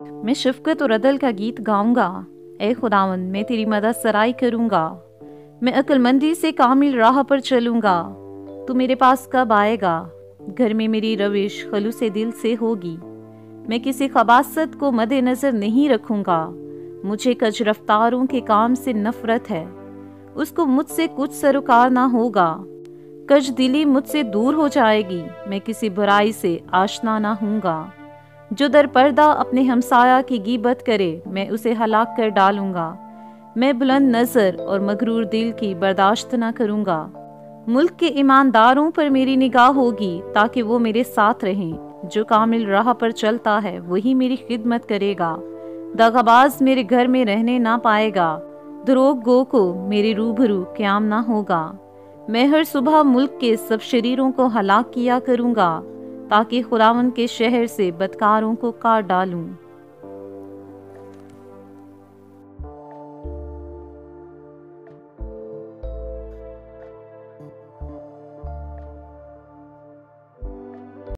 मैं शफ़क़त और अदल का गीत गाऊंगा। ए खुदावंद, मैं तेरी मदद सराई करूंगा। मैं अक्लमंदी से कामिल राह पर चलूंगा। तू मेरे पास कब आएगा? घर में मेरी रविश खलूस दिल से होगी। मैं किसी खबासत को मद्देनजर नहीं रखूंगा। मुझे कच रफ्तारों के काम से नफरत है। उसको मुझसे कुछ सरोकार ना होगा। कच दिली मुझसे दूर हो जाएगी। मैं किसी बुराई से आशना ना हूँगा। जो दर पर्दा अपने हमसाया की गीबत करे, मैं उसे हलाक कर डालूंगा। मैं बुलंद नज़र और मगरूर दिल की बर्दाश्त न करूंगा। मुल्क के ईमानदारों पर मेरी निगाह होगी ताकि वो मेरे साथ रहें। जो कामिल राह पर चलता है वही मेरी खिदमत करेगा। दगाबाज मेरे घर में रहने ना पाएगा। द्रोह गो को मेरे रूबरू क़याम ना होगा। मैं हर सुबह मुल्क के सब शरीरों को हलाक किया करूंगा ताकि खुदावंद के शहर से बदकारों को काट डालूं।